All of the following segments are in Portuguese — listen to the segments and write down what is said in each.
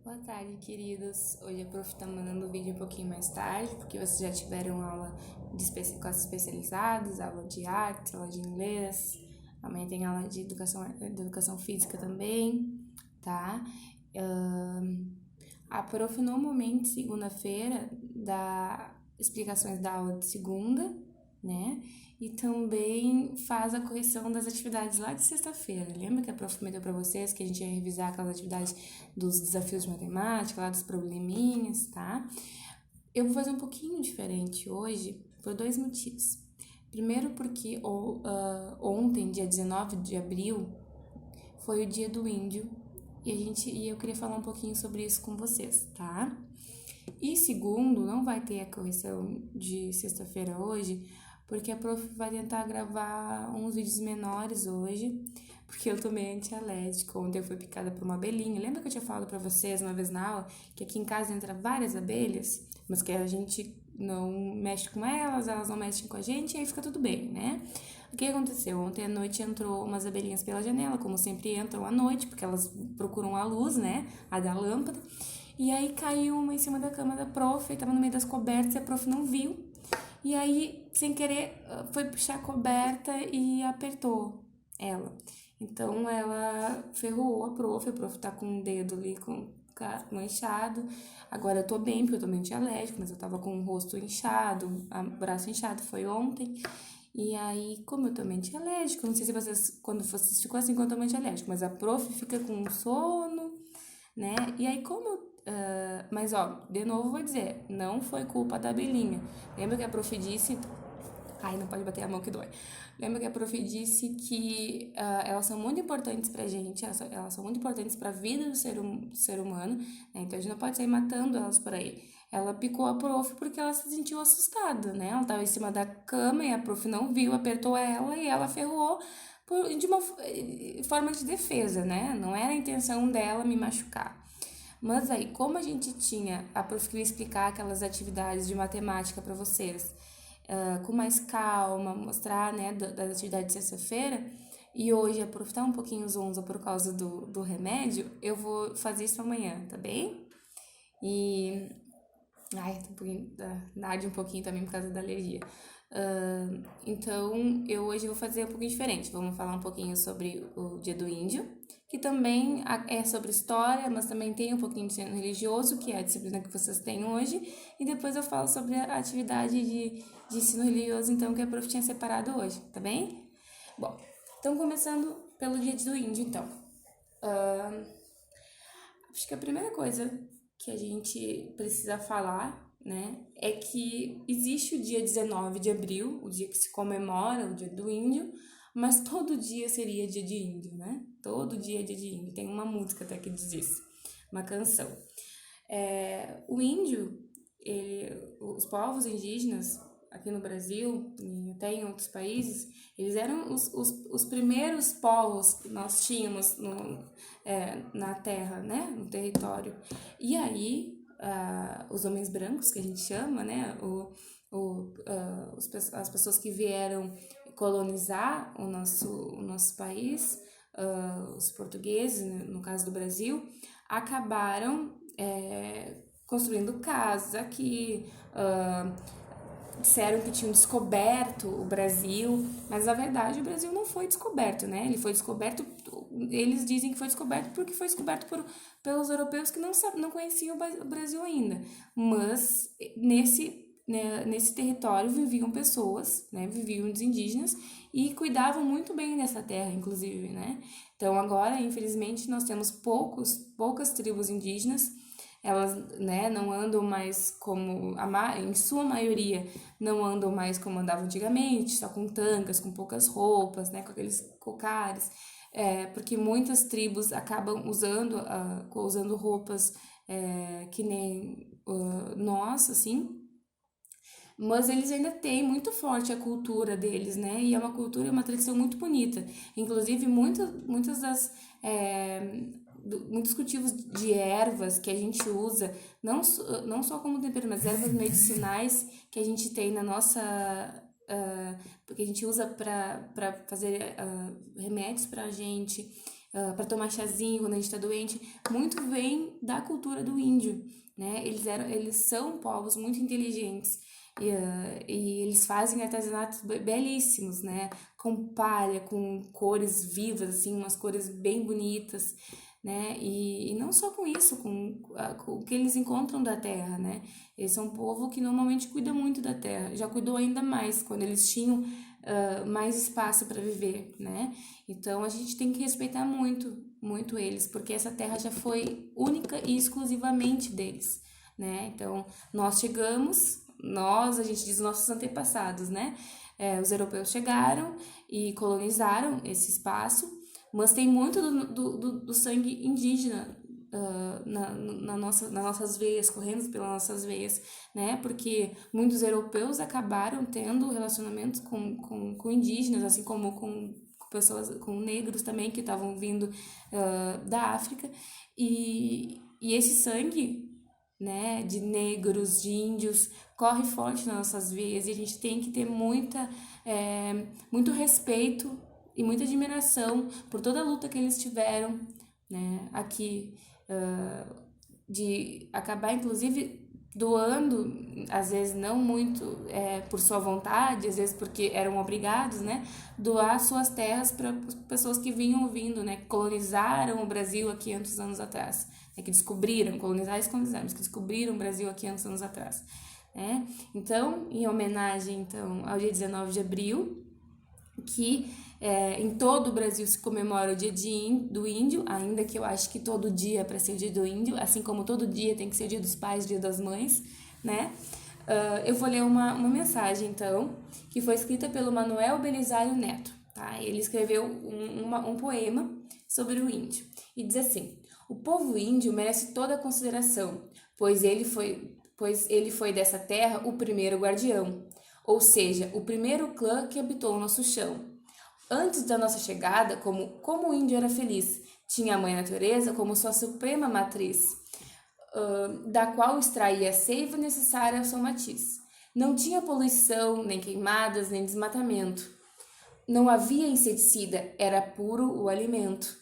Boa tarde, queridos. Hoje a prof tá mandando o vídeo um pouquinho mais tarde, porque vocês já tiveram aula com as especializadas, aula de arte, aula de inglês. Amanhã tem aula de educação física também, tá? Ahn, a prof normalmente, segunda-feira, dá explicações da aula de segunda, né? E também faz a correção das atividades lá de sexta-feira. Lembra que a prof prometeu para vocês que a gente ia revisar aquelas atividades dos desafios de matemática, lá dos probleminhas, tá? Eu vou fazer um pouquinho diferente hoje por dois motivos. Primeiro porque ontem, dia 19 de abril, foi o dia do índio e eu queria falar um pouquinho sobre isso com vocês, tá? E segundo, não vai ter a correção de sexta-feira hoje, porque a prof vai tentar gravar uns vídeos menores hoje, porque eu tomei antialérgico. Ontem eu fui picada por uma abelhinha. Lembra que eu tinha falado pra vocês uma vez na aula que aqui em casa entra várias abelhas, mas que a gente não mexe com elas, elas não mexem com a gente, e aí fica tudo bem, né? O que aconteceu? Ontem à noite entrou umas abelhinhas pela janela, como sempre entram à noite, porque elas procuram a luz, né? A da lâmpada. E aí caiu uma em cima da cama da prof, tava no meio das cobertas e a prof não viu. E aí, sem querer, foi puxar a coberta e apertou ela. Então ela ferrou a prof tá com o dedo ali com inchado. Agora eu tô bem, porque eu tomei antialérgico, mas eu tava com o rosto inchado, o braço inchado, foi ontem. E aí, como eu tomei antialérgico, não sei se vocês, quando vocês ficou assim quando eu tomei antialérgico, mas a prof fica com sono, né? E aí, mas, ó, de novo vou dizer, não foi culpa da abelhinha. Lembra que a prof disse... Ai, não pode bater a mão que dói. Lembra que a prof disse que elas são muito importantes pra gente, elas são muito importantes pra vida do ser humano, né? Então a gente não pode sair matando elas por aí. Ela picou a prof porque ela se sentiu assustada, né? Ela tava em cima da cama e a prof não viu, apertou ela e ela ferrou de uma forma de defesa, né? Não era a intenção dela me machucar. Mas aí, como a gente tinha a prof que ia explicar aquelas atividades de matemática para vocês com mais calma, mostrar, né, das atividades de sexta-feira, e hoje a prof tá um pouquinho zonza por causa do remédio, eu vou fazer isso amanhã, tá bem? E ai, tô um pouquinho, arde um pouquinho também por causa da alergia. Então, eu hoje vou fazer um pouquinho diferente. Vamos falar um pouquinho sobre o Dia do Índio, que também é sobre história, mas também tem um pouquinho de ensino religioso, que é a disciplina que vocês têm hoje. E depois eu falo sobre a atividade de ensino religioso, então, que a prof tinha separado hoje, tá bem? Bom, então começando pelo Dia do Índio, então. Acho que a primeira coisa que a gente precisa falar, né, é que existe o dia 19 de abril, o dia que se comemora o dia do índio, mas todo dia seria dia de índio, né? Todo dia é dia de índio. Tem uma música até que diz isso, uma canção. O índio, os povos indígenas aqui no Brasil e até em outros países, eles eram os primeiros povos que nós tínhamos na terra, né, no território. E aí, os homens brancos, que a gente chama, né, as pessoas que vieram colonizar o nosso país, os portugueses, no caso do Brasil, acabaram construindo casas aqui, disseram que tinham descoberto o Brasil, mas na verdade o Brasil não foi descoberto, né? Ele foi descoberto, eles dizem que foi descoberto porque foi descoberto pelos europeus que não conheciam o Brasil ainda. Mas nesse território viviam pessoas, né? Viviam os indígenas e cuidavam muito bem dessa terra, inclusive, né? Então agora, infelizmente, nós temos poucas tribos indígenas. Elas, né, não andam mais como, em sua maioria, não andam mais como andavam antigamente, só com tangas, com poucas roupas, né, com aqueles cocares, porque muitas tribos acabam usando roupas que nem nós, assim, mas eles ainda têm muito forte a cultura deles, né? E é uma cultura e uma tradição muito bonita. Inclusive, muitas das. Muitos cultivos de ervas que a gente usa, não só como tempero, mas ervas medicinais que a gente tem na nossa. Porque a gente usa para fazer remédios para a gente. para tomar chazinho quando a gente tá doente, muito vem da cultura do índio, né? Eles são povos muito inteligentes e eles fazem artesanatos belíssimos, né? Com palha, com cores vivas, assim, umas cores bem bonitas, né? E não só com isso, com o que eles encontram da terra, né? Eles são um povo que normalmente cuida muito da terra, já cuidou ainda mais quando eles tinham mais espaço para viver, né? Então a gente tem que respeitar muito, muito eles, porque essa terra já foi única e exclusivamente deles, né? Então nós chegamos, a gente diz nossos antepassados, né? Os europeus chegaram e colonizaram esse espaço, mas tem muito do sangue indígena nas nossas veias, correndo pelas nossas veias, né? Porque muitos europeus acabaram tendo relacionamentos com indígenas, assim como com pessoas, com negros também que estavam vindo da África. E esse sangue, né, de negros, de índios, corre forte nas nossas veias e a gente tem que ter muito respeito e muita admiração por toda a luta que eles tiveram, né, aqui, de acabar, inclusive, doando, às vezes não muito por sua vontade, às vezes porque eram obrigados, né, doar suas terras para pessoas que vinham vindo, né, que colonizaram o Brasil há 500 anos atrás, né, que descobriram, colonizaram e colonizaram, que descobriram o Brasil há 500 anos atrás, né. Então, em homenagem, então, ao dia 19 de abril, que em todo o Brasil se comemora o dia do índio, ainda que eu acho que todo dia é para ser o dia do índio, assim como todo dia tem que ser o dia dos pais, o dia das mães, né? Eu vou ler uma mensagem, então, que foi escrita pelo Manuel Belisário Neto, tá? Ele escreveu um poema sobre o índio, e diz assim: o povo índio merece toda a consideração, pois ele foi dessa terra o primeiro guardião, ou seja, o primeiro clã que habitou o nosso chão. Antes da nossa chegada, como o índio era feliz, tinha a mãe natureza como sua suprema matriz, da qual extraía a seiva necessária ao seu matiz. Não tinha poluição, nem queimadas, nem desmatamento. Não havia inseticida, era puro o alimento.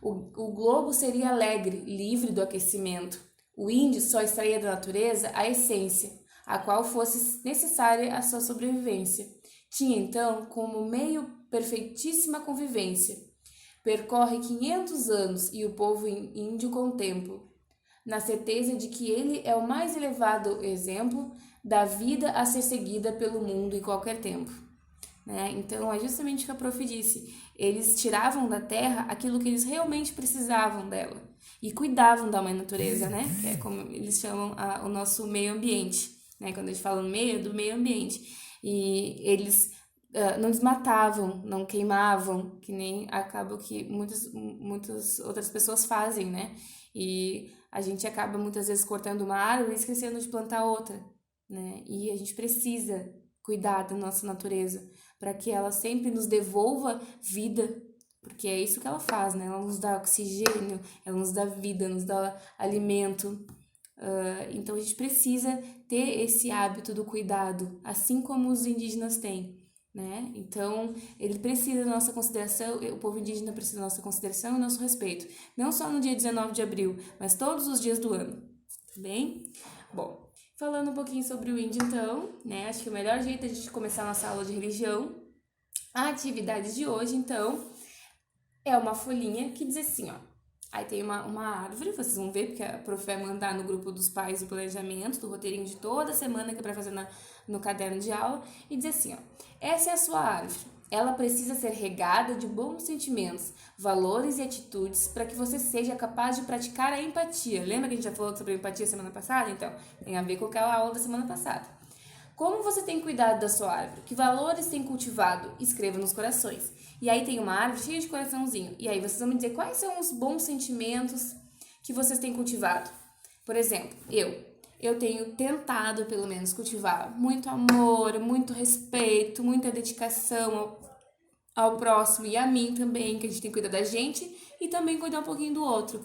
O globo seria alegre, livre do aquecimento. O índio só extraía da natureza a essência, a qual fosse necessária à sua sobrevivência. Tinha então como meio perfeitíssima convivência. Percorre 500 anos e o povo índio contempla, na certeza de que ele é o mais elevado exemplo da vida a ser seguida pelo mundo em qualquer tempo. Né? Então é justamente o que a prof disse. Eles tiravam da terra aquilo que eles realmente precisavam dela e cuidavam da mãe natureza, né? Que é como eles chamam o nosso meio ambiente, né? Quando a gente fala no meio, é do meio ambiente. E eles não desmatavam, não queimavam, que nem acaba que muitas outras pessoas fazem, né? E a gente acaba muitas vezes cortando uma árvore e esquecendo de plantar outra, né? E a gente precisa cuidar da nossa natureza para que ela sempre nos devolva vida, porque é isso que ela faz, né? Ela nos dá oxigênio, ela nos dá vida, nos dá alimento. Então a gente precisa ter esse hábito do cuidado, assim como os indígenas têm. Né? Então, ele precisa da nossa consideração, o povo indígena precisa da nossa consideração e nosso respeito, não só no dia 19 de abril, mas todos os dias do ano, tá bem? Bom, falando um pouquinho sobre o índio, então, né? Acho que o melhor jeito é a gente começar a nossa aula de religião. A atividade de hoje, então, é uma folhinha que diz assim, ó. Aí tem uma árvore, vocês vão ver, porque a prof vai mandar no grupo dos pais do planejamento, do roteirinho de toda semana que é para fazer no caderno de aula, e diz assim, ó. Essa é a sua árvore. Ela precisa ser regada de bons sentimentos, valores e atitudes para que você seja capaz de praticar a empatia. Lembra que a gente já falou sobre empatia semana passada? Então, tem a ver com aquela aula da semana passada. Como você tem cuidado da sua árvore? Que valores tem cultivado? Escreva nos corações. E aí tem uma árvore cheia de coraçãozinho. E aí vocês vão me dizer quais são os bons sentimentos que vocês têm cultivado. Por exemplo, eu tenho tentado, pelo menos, cultivar muito amor, muito respeito, muita dedicação ao próximo e a mim também, que a gente tem que cuidar da gente e também cuidar um pouquinho do outro.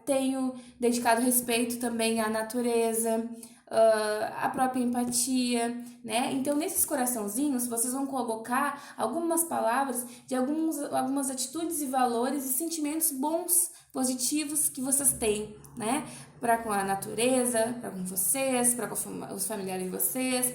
Tenho dedicado respeito também à natureza, a própria empatia, né? Então, nesses coraçãozinhos, vocês vão colocar algumas palavras de algumas atitudes e valores e sentimentos bons, positivos que vocês têm, né? Para com a natureza, para com vocês, para com os familiares de vocês,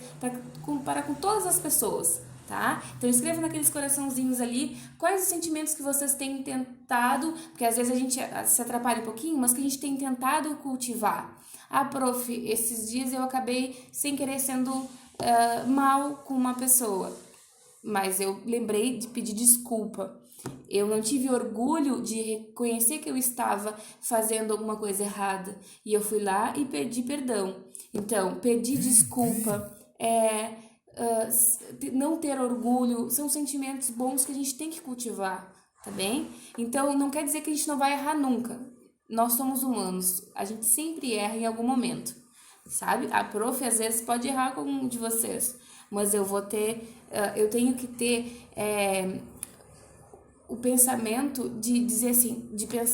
para com todas as pessoas, tá? Então escreva naqueles coraçãozinhos ali quais os sentimentos que vocês têm tentado, porque às vezes a gente se atrapalha um pouquinho, mas que a gente tem tentado cultivar. Ah, prof, esses dias eu acabei sem querer sendo mal com uma pessoa, mas eu lembrei de pedir desculpa. Eu não tive orgulho de reconhecer que eu estava fazendo alguma coisa errada e eu fui lá e pedi perdão. Então, pedir desculpa, não ter orgulho, são sentimentos bons que a gente tem que cultivar, tá bem? Então, não quer dizer que a gente não vai errar nunca. Nós somos humanos, a gente sempre erra em algum momento, sabe? A prof às vezes pode errar com um de vocês, mas eu tenho que ter o pensamento de dizer assim,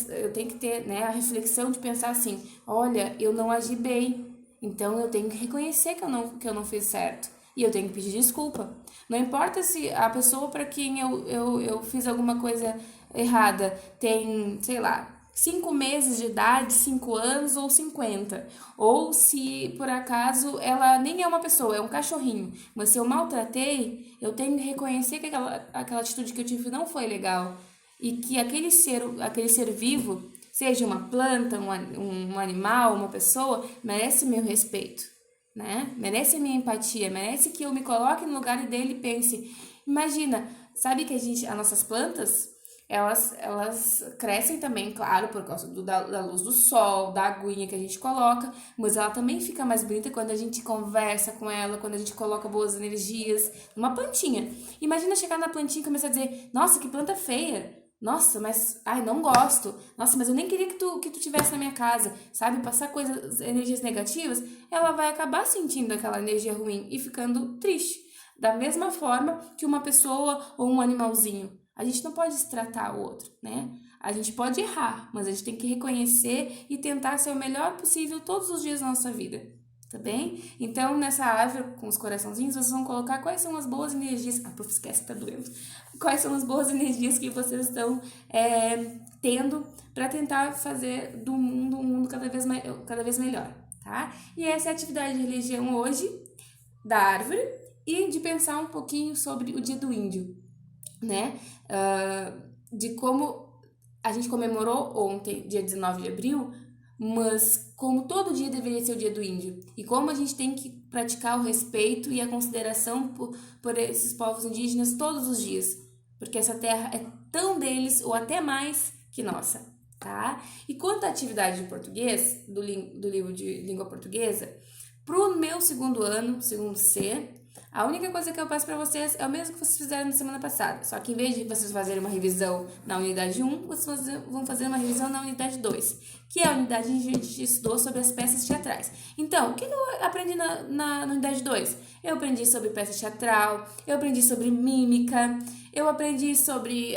eu tenho que ter, né, a reflexão de pensar assim, olha, eu não agi bem, então eu tenho que reconhecer que eu não fiz certo e eu tenho que pedir desculpa. Não importa se a pessoa para quem eu fiz alguma coisa errada tem, sei lá, 5 meses de idade, 5 anos ou 50. Ou se, por acaso, ela nem é uma pessoa, é um cachorrinho. Mas se eu maltratei, eu tenho que reconhecer que aquela atitude que eu tive não foi legal. E que aquele ser vivo, seja uma planta, um animal, uma pessoa, merece meu respeito, né? Merece a minha empatia, merece que eu me coloque no lugar dele e pense. Imagina, sabe que as nossas plantas... Elas crescem também, claro, por causa da luz do sol, da aguinha que a gente coloca, mas ela também fica mais bonita quando a gente conversa com ela, quando a gente coloca boas energias numa plantinha. Imagina chegar na plantinha e começar a dizer, nossa, que planta feia, nossa, mas, ai, não gosto, nossa, mas eu nem queria que tu tivesse na minha casa, sabe, passar energias negativas, ela vai acabar sentindo aquela energia ruim e ficando triste. Da mesma forma que uma pessoa ou um animalzinho. A gente não pode destratar o outro, né? A gente pode errar, mas a gente tem que reconhecer e tentar ser o melhor possível todos os dias da nossa vida, tá bem? Então, nessa árvore com os coraçãozinhos, vocês vão colocar quais são as boas energias... Ah, prof, esquece que tá doendo. Quais são as boas energias que vocês estão tendo para tentar fazer do mundo um mundo cada vez melhor, tá? E essa é a atividade de religião hoje, da árvore, e de pensar um pouquinho sobre o Dia do Índio, né? De como a gente comemorou ontem, dia 19 de abril, mas como todo dia deveria ser o Dia do Índio, e como a gente tem que praticar o respeito e a consideração por esses povos indígenas todos os dias, porque essa terra é tão deles ou até mais que nossa, tá? E quanto à atividade de português, do livro de língua portuguesa, pro meu segundo ano, segundo C, a única coisa que eu peço para vocês é o mesmo que vocês fizeram na semana passada. Só que em vez de vocês fazerem uma revisão na unidade 1, vocês vão fazer uma revisão na unidade 2, que é a unidade que a gente estudou sobre as peças teatrais. Então, o que eu aprendi na unidade 2? Eu aprendi sobre peça teatral, eu aprendi sobre mímica, eu aprendi sobre...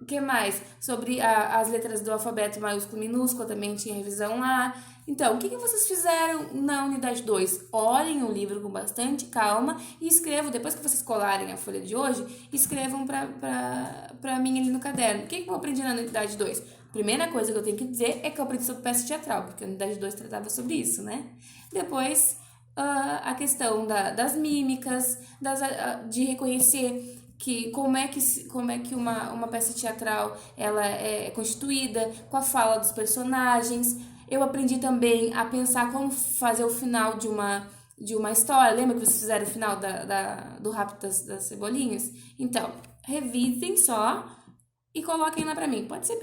o que mais? Sobre as letras do alfabeto maiúsculo e minúsculo, também tinha revisão lá. Então, o que vocês fizeram na unidade 2? Olhem o livro com bastante calma e escrevam, depois que vocês colarem a folha de hoje, escrevam pra mim ali no caderno. O que eu aprendi na unidade 2? Primeira coisa que eu tenho que dizer é que eu aprendi sobre peça teatral, porque a unidade 2 tratava sobre isso, né? Depois, a questão das mímicas, de reconhecer como é que uma peça teatral ela é constituída, com a fala dos personagens. Eu aprendi também a pensar como fazer o final de uma história. Lembra que vocês fizeram o final do Rápido das Cebolinhas? Então, revisem só e coloquem lá pra mim. Pode ser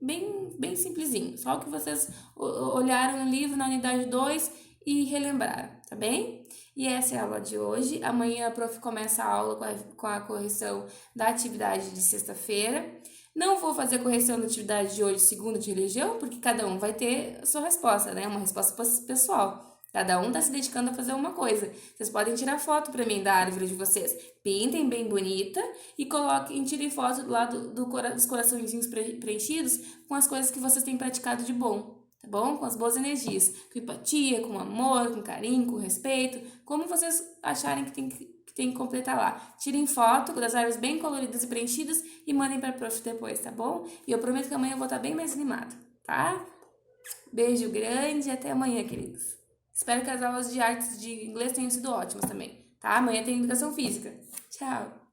bem simplesinho. Só o que vocês olharam no livro na unidade 2 e relembraram, tá bem? E essa é a aula de hoje. Amanhã a prof começa a aula com a correção da atividade de sexta-feira. Não vou fazer a correção da atividade de hoje, segunda de religião, porque cada um vai ter a sua resposta, né? Uma resposta pessoal. Cada um tá se dedicando a fazer uma coisa. Vocês podem tirar foto pra mim da árvore de vocês. Pintem bem bonita e tirem foto lá dos coraçõezinhos preenchidos com as coisas que vocês têm praticado de bom, tá bom? Com as boas energias, com empatia, com amor, com carinho, com respeito, como vocês acharem que tem que completar lá. Tirem foto das árvores bem coloridas e preenchidas e mandem pra prof depois, tá bom? E eu prometo que amanhã eu vou estar bem mais animada, tá? Beijo grande e até amanhã, queridos. Espero que as aulas de artes de inglês tenham sido ótimas também, tá? Amanhã tem educação física. Tchau!